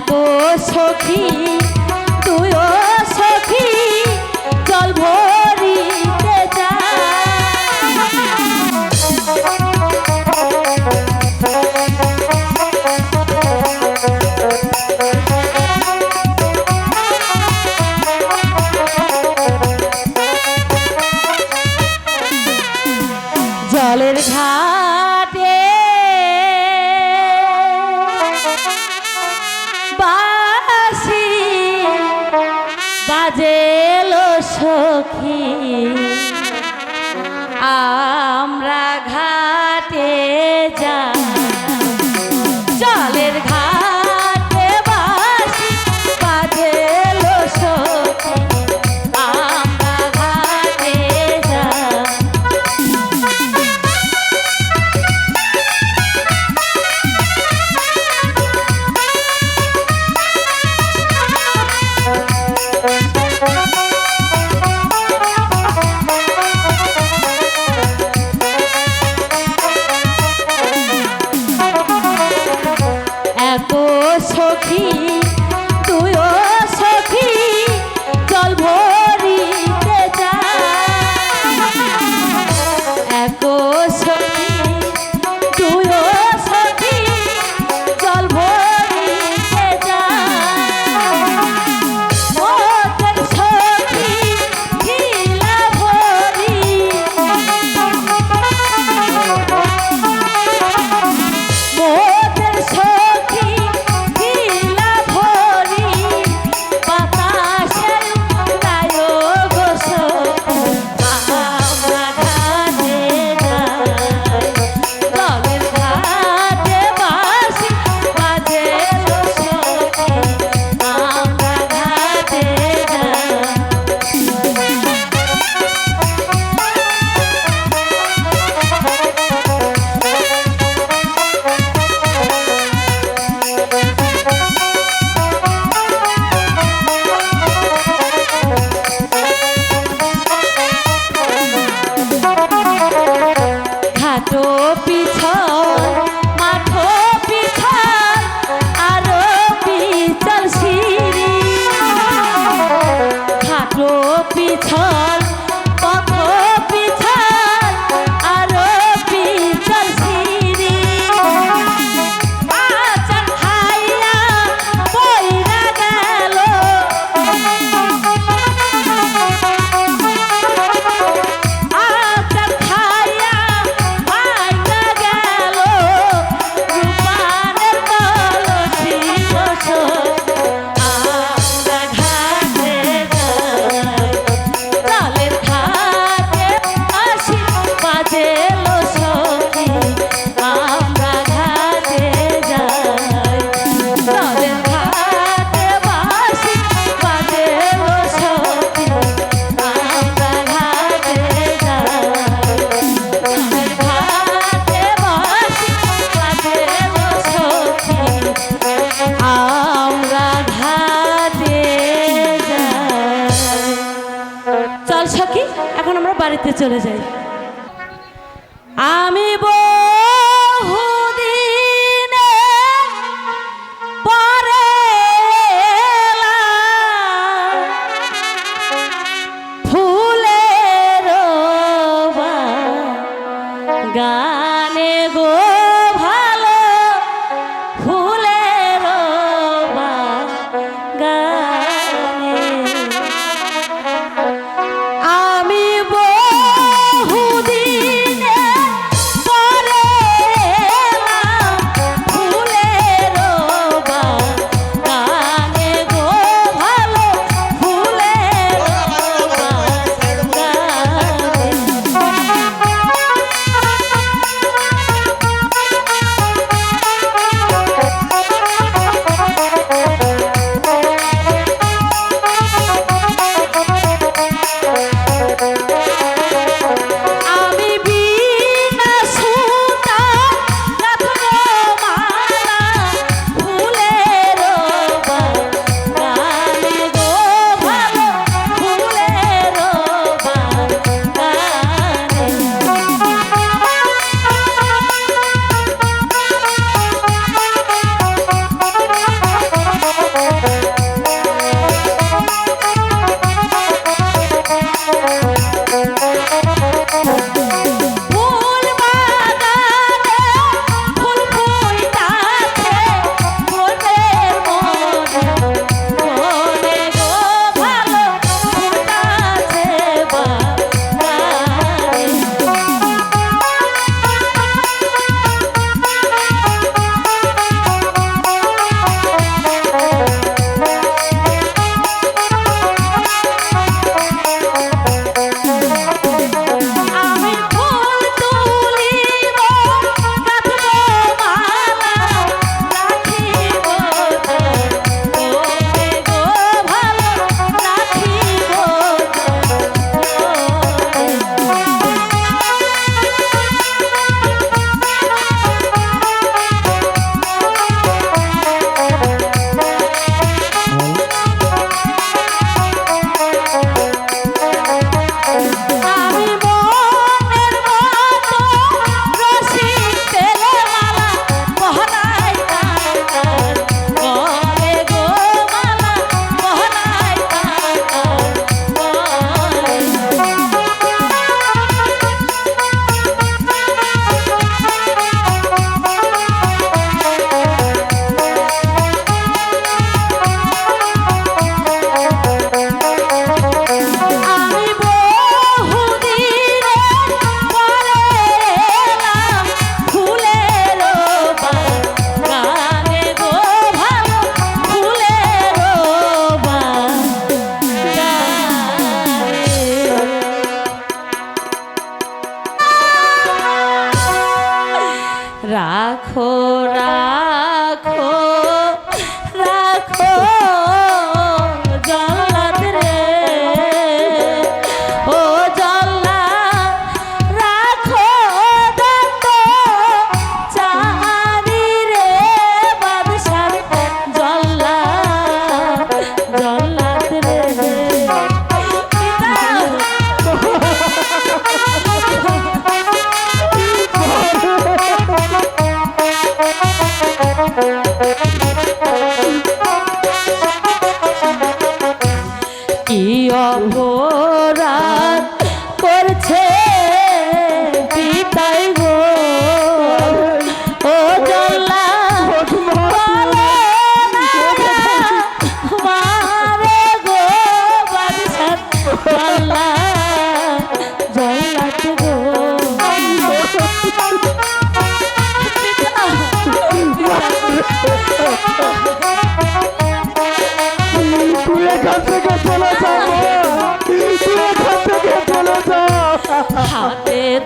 এত সখী তুইও সখী জল ভরিতে যা জলের ঘাটে বাঁশি বাজেলো সখী আমরা ঘাটে যা জলের ঘাটে বাঁশি বাজেলো সখী আমরা ঘাটে যা এত সখী তুইও সখী জল ভরিতে যা এত সখী তুইও সখী জল ভরিতে যা ওদের সখী ঢিলা ভরি ওদের সখী ঢিলা ভরি বাতাসের গায় গো সখী আমরা ঘাটে যাই জলের ঘাটে বাঁশি বাজেলো সখী আমরা ঘাটে যাই ঘাটো পিছল মাঠো পিছল আরো পিছল সিঁড়ি ঘাটো পিছল পথ পিছল আরো পিছল সিঁড়ি আচার খাইয়া পইরা গেল আচার খাইয়া ভাইগা গেল রূপানের কলসি বস আমরা ঘাটে যাই জলের ঘাটে বাঁশি বাজেলো সখী আমরা ঘাটে যাই জলের ঘাটে বাঁশি বাজেলো সখী আমরা ঘাটে যাই জলের ঘাটে বাঁশি বাজেলো সখী আমরা ঘাটে যাই চল সখী এখন আমরা বাড়িতে চলে যাই আমি বহুদিনে পরে এলাম ফুলের গানে গো ভালো ফুলের গানে আমি বহুদিনে পরে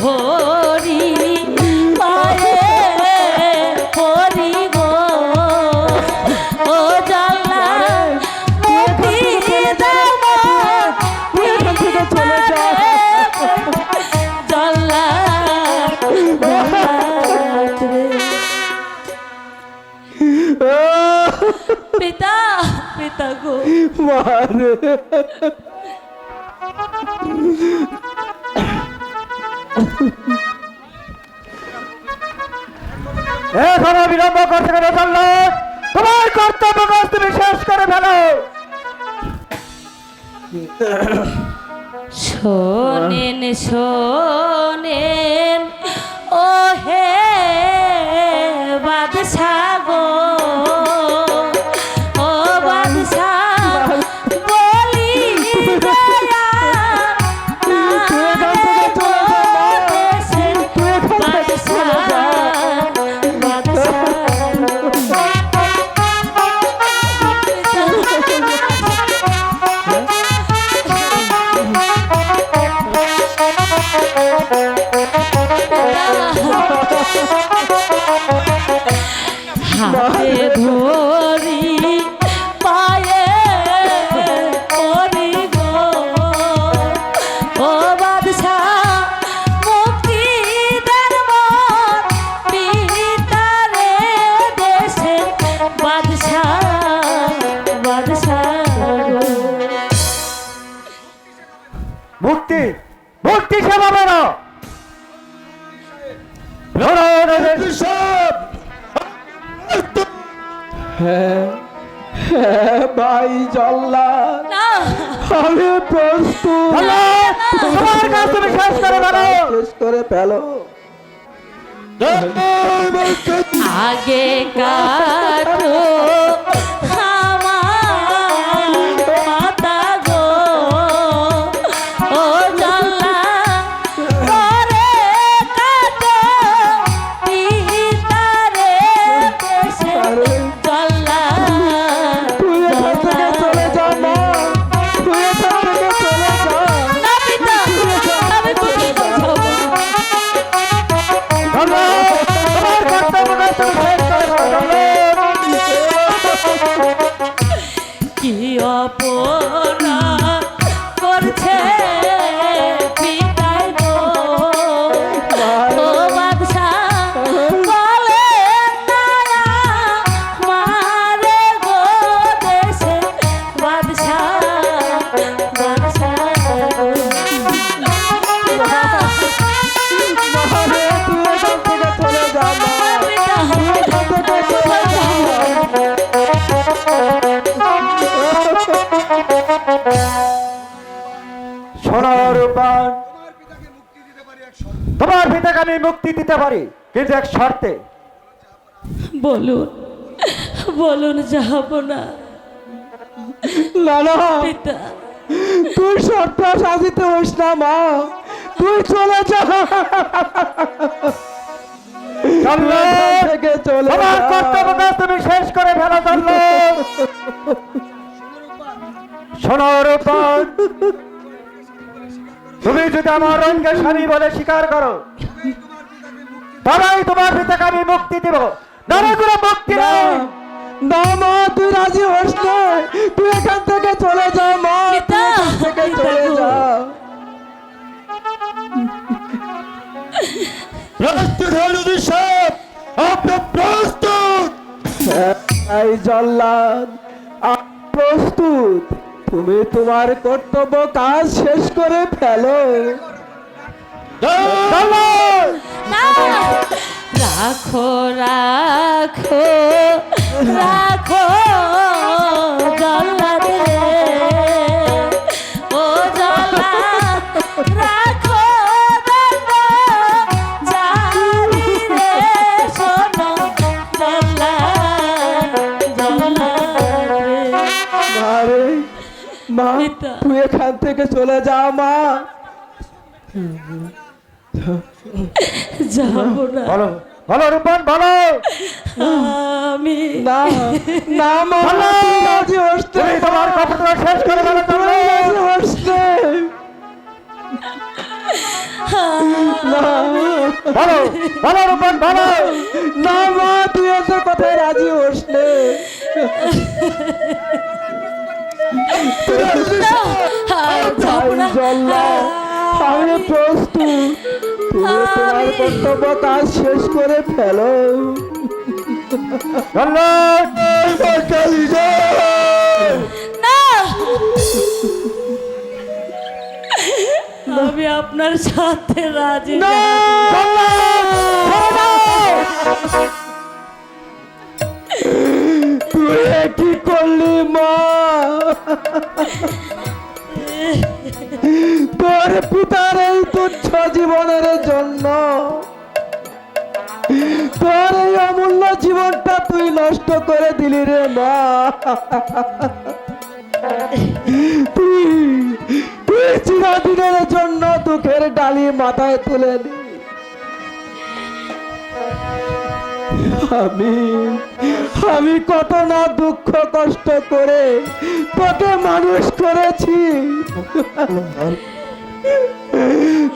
ধরি পায়ে পড়ি গো ও জাল্লা মুক্তি দাও চলে যাও জাল্লা পিতা পিতা গো মারে এখনো বিলম্ব করতে কেন চললো তোমার কর্তব্য কাজ তুমি শেষ করে ফেলো শোনেন শোনেন ও হে বাদশাহ গো ও বাদশাহ বলি দয়া না গো দেশের বাদশাহ হাতে ধরি পায়ে পড়ি গো ও বাদশাহ মুক্তি দার মন পিতারে দেশে বাদশাহ বাদশাহ মুক্তি মুক্তি সেবা বেরো ভাই জল্লা না আমি প্রস্তুত তোমার কাজ তুমি শেষ করে ফেলো শেষ করে ফেলো আগে কাটো আমার মাতা গো ও জাল্লা করে কাটো পিতারে দেশে জাল্লা তুই এখান থেকে চলে যা মা তুই এখান থেকে চলে যা না পিতা আমি কোথায় যাব তোমার কর্তব্য কাজ তুমি শেষ করে ফেলো কি অপরাধ করছে পিতাই গো ও বাদশাহ বলে তারা মারে গো দেশে বাদশাহ বাদশাহ মহারে তুই এখান থেকে চলে যা মা পিতা এখান থেকে চলে যা সোনার রূপান তোমার পিতাকে আমি মুক্তি দিতে পারি কিন্তু এক শর্তে বলুন বলুন যাব না না না পিতা তুই শর্ত সাজিতে হইস না মা তুই চলে যা থেকে চলে তোমার কর্তব্য কাজ তুমি শেষ করে ফেলো চললো সোনার রূপান তুমি যদি আমার রঙকে স্বামী বলে স্বীকার করো তবেই তোমার পিতাকে আমি মুক্তি দিব নারে কোনো মুক্তি নেই না মা তুই রাজি হস না তুই এখান থেকে চলে যা মা পিতা, তুই এখান থেকে পিতা চলে গো। যা প্রস্তুত হন অভিশাপ আপনি প্রস্তুত এই জল্লাদ প্রস্তুত তুমি তোমার কর্তব্য কাজ শেষ করে ফেলো জল্লাদ! না রাখো রাখো রাখো জল্লাদ রে ও জল্লাদ রাখো রাখো জানি রে শোনো জল্লাদ জল্লাদ রে মারে মা পিতা। তুই এখান থেকে চলে যা মা যাবো না বলো বলো রূপন বলো আমি না না মা তুই রাজি হস না। তুমি তোমার কথা শেষ করে ফেলো তুমি রাজি হস না। বলো বলো রূপন বলো। না মা, তুই এসে কথায় রাজি হোস নে। আর যাব না। জল্লা, আমি প্রস্তুত। তুমি তোমার কর্তব্য কাজ শেষ করে ফেলো। জল্লাদ না, আমি আপনার সাথে রাজি না। তুই এ কি করলি মা? তোর পিতার এই তুচ্ছ জীবনের জন্য তোর এই অমূল্য জীবনটা তুই নষ্ট করে দিলি রে মা। তুই তুই চিরদিনের জন্য দুঃখের ডালি মাথায় তুলে নি। আমি কত না দুঃখ কষ্ট করে তোকে মানুষ করেছি,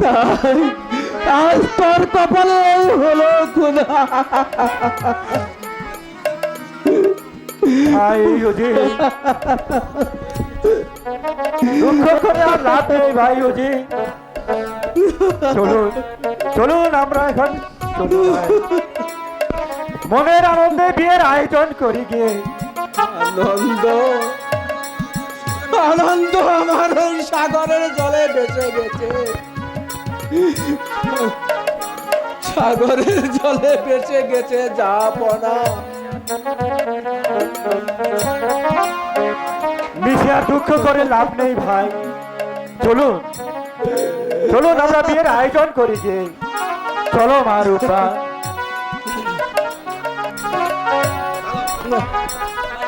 তাই আজ তোর কপালে এই হলো গুনাহ। ভাই উজি, দুঃখ করে আর লাভ নেই ভাই উজি। চলুন চলুন আমরা এখন চলুন ভাই। মনের আনন্দে বিয়ের আয়োজন করি গিয়ে। আনন্দ আনন্দ আমার ওই সাগরের জলে ভেসে গেছে, সাগরের জলে ভেসে গেছে যাপনা। মিশে আর দুঃখ করে লাভ নেই ভাই। চলুন চলুন আমরা বিয়ের আয়োজন করি গিয়ে। চলো মা রূপা।